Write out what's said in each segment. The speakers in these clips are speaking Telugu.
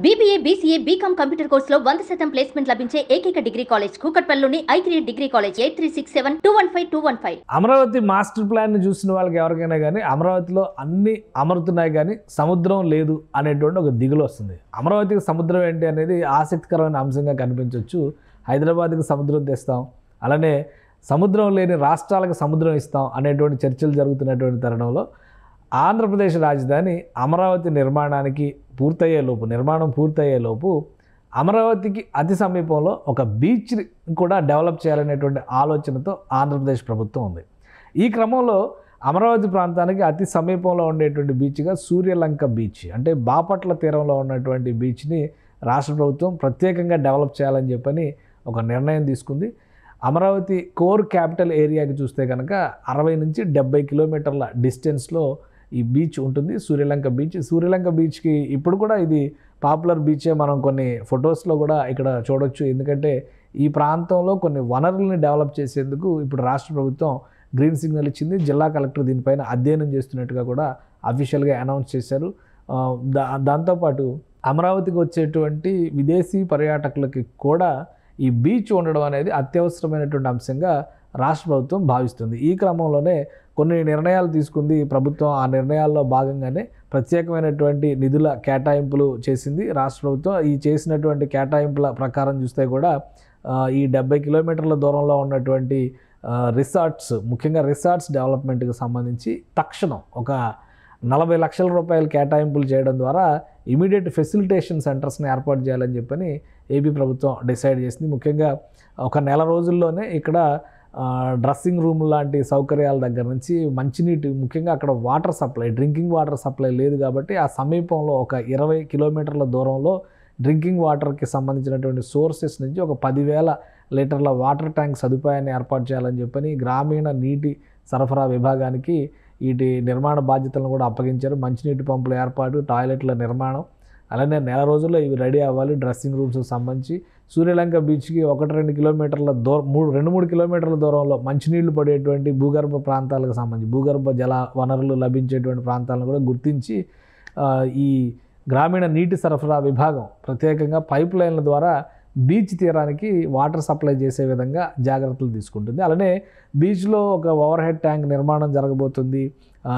BBA, BCA, BCom కంప్యూటర్ కోర్సులో 100% ప్లేస్మెంట్ లభించే ఏకైక డిగ్రీ కాలేజ్ కూకట్పల్లిలోని I3 degree college 8367215215. Amaravati master plan ని చూసిన వాళ్ళకి ఎవరికైనా కానీ అమరావతిలో అన్ని అమరుతున్నాయి కానీ సముద్రం లేదు అనేటువంటి ఒక దిగులు వస్తుంది. అమరావతికి సముద్రం ఏంటి అనేది ఆసక్తికరమైన అంశంగా కనిపించవచ్చు. హైదరాబాద్కి సముద్రం తెస్తాం, అలానే సముద్రం లేని రాష్ట్రాలకు సముద్రం ఇస్తాం అనేటువంటి చర్చలు జరుగుతున్నటువంటి తరుణంలో ఆంధ్రప్రదేశ్ రాజధాని అమరావతి నిర్మాణం పూర్తయ్యేలోపు అమరావతికి అతి సమీపంలో ఒక బీచ్ని కూడా డెవలప్ చేయాలనేటువంటి ఆలోచనతో ఆంధ్రప్రదేశ్ ప్రభుత్వం ఉంది. ఈ క్రమంలో అమరావతి ప్రాంతానికి అతి సమీపంలో ఉండేటువంటి బీచ్గా సూర్యలంక బీచ్, అంటే బాపట్ల తీరంలో ఉన్నటువంటి బీచ్ని రాష్ట్ర ప్రభుత్వం ప్రత్యేకంగా డెవలప్ చేయాలని చెప్పని ఒక నిర్ణయం తీసుకుంది. అమరావతి కోర్ క్యాపిటల్ ఏరియాకి చూస్తే కనుక 60 నుంచి 70 కిలోమీటర్ల డిస్టెన్స్లో ఈ బీచ్ ఉంటుంది, సూర్యలంక బీచ్. సూర్యలంక బీచ్కి ఇప్పుడు కూడా ఇది పాపులర్ బీచే, మనం కొన్ని ఫొటోస్లో కూడా ఇక్కడ చూడొచ్చు. ఎందుకంటే ఈ ప్రాంతంలో కొన్ని వనరుల్ని డెవలప్ చేసేందుకు ఇప్పుడు రాష్ట్ర ప్రభుత్వం గ్రీన్ సిగ్నల్ ఇచ్చింది. జిల్లా కలెక్టర్ దీనిపైన అధ్యయనం చేస్తున్నట్టుగా కూడా అఫీషియల్గా అనౌన్స్ చేశారు. దాంతోపాటు అమరావతికి వచ్చేటువంటి విదేశీ పర్యాటకులకి కూడా ఈ బీచ్ ఉండడం అనేది అత్యవసరమైనటువంటి అంశంగా రాష్ట్ర ప్రభుత్వం భావిస్తుంది. ఈ క్రమంలోనే కొన్ని నిర్ణయాలు తీసుకుంది ప్రభుత్వం. ఆ నిర్ణయాల్లో భాగంగానే ప్రత్యేకమైనటువంటి నిధుల కేటాయింపులు చేసింది రాష్ట్ర ప్రభుత్వం. ఈ చేసినటువంటి కేటాయింపుల ప్రకారం చూస్తే కూడా ఈ 70 కిలోమీటర్ల దూరంలో ఉన్నటువంటి రిసార్ట్స్, ముఖ్యంగా రిసార్ట్స్ డెవలప్మెంట్కి సంబంధించి తక్షణం ఒక 40 లక్షల రూపాయలు కేటాయింపులు చేయడం ద్వారా ఇమీడియట్ ఫెసిలిటేషన్ సెంటర్స్ని ఏర్పాటు చేయాలని చెప్పని ఏపీ ప్రభుత్వం డిసైడ్ చేసింది. ముఖ్యంగా ఒక నెల రోజుల్లోనే ఇక్కడ డ్రెస్సింగ్ రూమ్ లాంటి సౌకర్యాల దగ్గర నుంచి మంచినీటి, ముఖ్యంగా అక్కడ water supply, drinking water supply లేదు కాబట్టి ఆ సమీపంలో ఒక 20 కిలోమీటర్ల దూరంలో డ్రింకింగ్ వాటర్కి సంబంధించినటువంటి సోర్సెస్ నుంచి ఒక 10,000 లీటర్ల వాటర్ ట్యాంక్ సదుపాయాన్ని ఏర్పాటు చేయాలని చెప్పని గ్రామీణ నీటి సరఫరా విభాగానికి వీటి నిర్మాణ బాధ్యతలను కూడా అప్పగించారు. మంచినీటి పంపుల ఏర్పాటు, టాయిలెట్ల నిర్మాణం, అలానే నెల రోజుల్లో ఇవి రెడీ అవ్వాలి. డ్రెస్సింగ్ రూమ్స్కి సంబంధించి సూర్యలంక బీచ్కి 1-2 కిలోమీటర్ల దూరం, 2-3 కిలోమీటర్ల దూరంలో మంచినీళ్లు పడేటువంటి భూగర్భ ప్రాంతాలకు సంబంధించి భూగర్భ జల వనరులు లభించేటువంటి ప్రాంతాలను కూడా గుర్తించి ఈ గ్రామీణ నీటి సరఫరా విభాగం ప్రత్యేకంగా పైప్ లైన్ల ద్వారా బీచ్ తీరానికి వాటర్ సప్లై చేసే విధంగా జాగ్రత్తలు తీసుకుంటుంది. అలానే బీచ్లో ఒక ఓవర్ హెడ్ ట్యాంక్ నిర్మాణం జరగబోతుంది.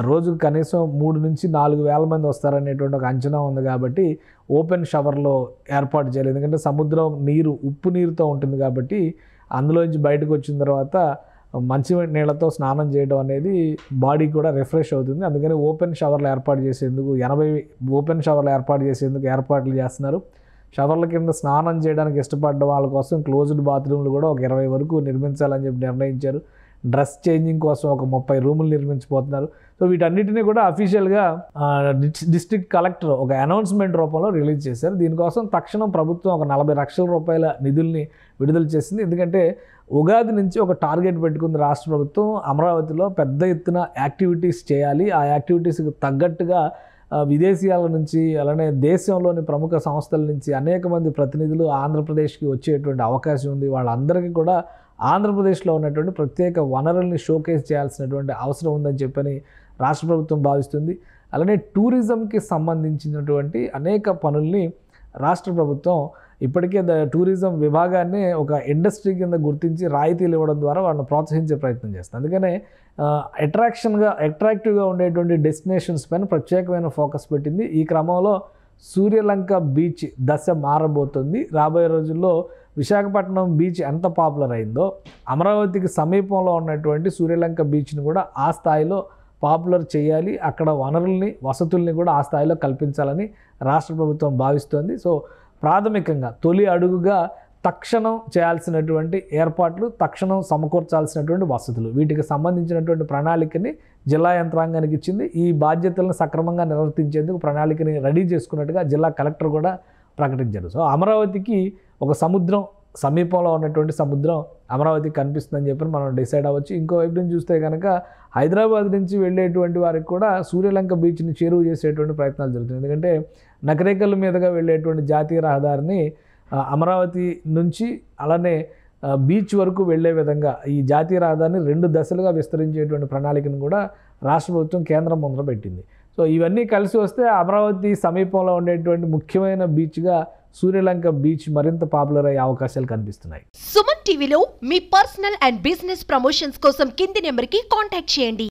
రోజుకు కనీసం 3 నుంచి 4 వేల మంది వస్తారనేటువంటి ఒక అంచనా ఉంది కాబట్టి ఓపెన్ షవర్లో ఏర్పాటు చేయాలి. ఎందుకంటే సముద్రం నీరు ఉప్పు నీరుతో ఉంటుంది కాబట్టి అందులోంచి బయటకు వచ్చిన తర్వాత మంచి నీళ్ళతో స్నానం చేయడం అనేది బాడీ కూడా రిఫ్రెష్ అవుతుంది. అందుకని ఓపెన్ షవర్లు ఏర్పాటు చేసేందుకు 80 ఓపెన్ షవర్లు ఏర్పాటు చేసేందుకు ఏర్పాట్లు చేస్తున్నారు. షవర్ల కింద స్నానం చేయడానికి ఇష్టపడ్డ వాళ్ళ కోసం క్లోజ్డ్ బాత్రూమ్లు కూడా ఒక 20 వరకు నిర్మించాలని చెప్పి నిర్ణయించారు. డ్రెస్ చేంజింగ్ కోసం ఒక 30 రూములు నిర్మించబోతున్నారు. సో వీటన్నిటినీ కూడా అఫీషియల్గా డిస్ట్రిక్ట్ కలెక్టర్ ఒక అనౌన్స్మెంట్ రూపంలో రిలీజ్ చేశారు. దీనికోసం తక్షణం ప్రభుత్వం ఒక 40 లక్షల రూపాయల నిధుల్ని విడుదల చేసింది. ఎందుకంటే ఉగాది నుంచి ఒక టార్గెట్ పెట్టుకుంది రాష్ట్ర ప్రభుత్వం. అమరావతిలో పెద్ద ఎత్తున యాక్టివిటీస్ చేయాలి. ఆ యాక్టివిటీస్కి తగ్గట్టుగా విదేశీయాల నుంచి, అలానే దేశంలోని ప్రముఖ సంస్థల నుంచి అనేక మంది ప్రతినిధులు ఆంధ్రప్రదేశ్కి వచ్చేటువంటి అవకాశం ఉంది. వాళ్ళందరికీ కూడా ఆంధ్రప్రదేశ్లో ఉన్నటువంటి ప్రత్యేక వనరుల్ని షోకేస్ చేయాల్సినటువంటి అవసరం ఉందని చెప్పని రాష్ట్ర ప్రభుత్వం భావిస్తుంది. అలానే టూరిజంకి సంబంధించినటువంటి అనేక పనుల్ని రాష్ట్ర ప్రభుత్వం ఇప్పటికే టూరిజం విభాగాన్ని ఒక ఇండస్ట్రీ కింద గుర్తించి రాయితీలు ఇవ్వడం ద్వారా వాళ్ళని ప్రోత్సహించే ప్రయత్నం చేస్తుంది. అందుకనే అట్రాక్టివ్గా ఉండేటువంటి డెస్టినేషన్స్ పైన ప్రత్యేకమైన ఫోకస్ పెట్టింది. ఈ క్రమంలో సూర్యలంక బీచ్ దశ మారబోతుంది. రాబోయే రోజుల్లో విశాఖపట్నం బీచ్ ఎంత పాపులర్ అయిందో అమరావతికి సమీపంలో ఉన్నటువంటి సూర్యలంక బీచ్ని కూడా ఆ స్థాయిలో పాపులర్ చేయాలి. అక్కడ వనరుల్ని, వసతుల్ని కూడా ఆ స్థాయిలో కల్పించాలని రాష్ట్ర ప్రభుత్వం భావిస్తోంది. సో ప్రాథమికంగా తొలి అడుగుగా తక్షణం చేయాల్సినటువంటి ఏర్పాట్లు, తక్షణం సమకూర్చాల్సినటువంటి వసతులు, వీటికి సంబంధించినటువంటి ప్రణాళికని జిల్లా యంత్రాంగానికి ఇచ్చింది. ఈ బాధ్యతలను సక్రమంగా నిర్వర్తించేందుకు ప్రణాళికని రెడీ చేసుకున్నట్టుగా జిల్లా కలెక్టర్ కూడా ప్రకటించారు. సో అమరావతికి ఒక సముద్రం, సమీపంలో ఉన్నటువంటి సముద్రం అమరావతికి కనిపిస్తుందని చెప్పి మనం డిసైడ్ అవ్వచ్చు. ఇంకో వైపు నుంచి చూస్తే కనుక హైదరాబాద్ నుంచి వెళ్ళేటువంటి వారికి కూడా సూర్యలంక బీచ్ని చేరువ చేసేటువంటి ప్రయత్నాలు జరుగుతుంది. ఎందుకంటే నకరేకల్ మీదుగా వెళ్ళేటువంటి జాతీయ రహదారిని అమరావతి నుంచి అలానే బీచ్ వరకు వెళ్లే విధంగా ఈ జాతీయ రహదారిని 2 దశలుగా విస్తరించేటువంటి ప్రణాళికను కూడా రాష్ట్ర ప్రభుత్వం కేంద్రం ముందర పెట్టింది. సో ఇవన్నీ కలిసి వస్తే అమరావతి సమీపంలో ఉండేటువంటి ముఖ్యమైన బీచ్గా సూర్యలంక బీచ్ మరింత పాపులర్ అయ్యే అవకాశాలు కనిపిస్తున్నాయి. సుమన్ టీవీలో మీ పర్సనల్ అండ్ బిజినెస్ ప్రమోషన్స్ కోసం కింది నెంబర్కి కాంటాక్ట్ చేయండి.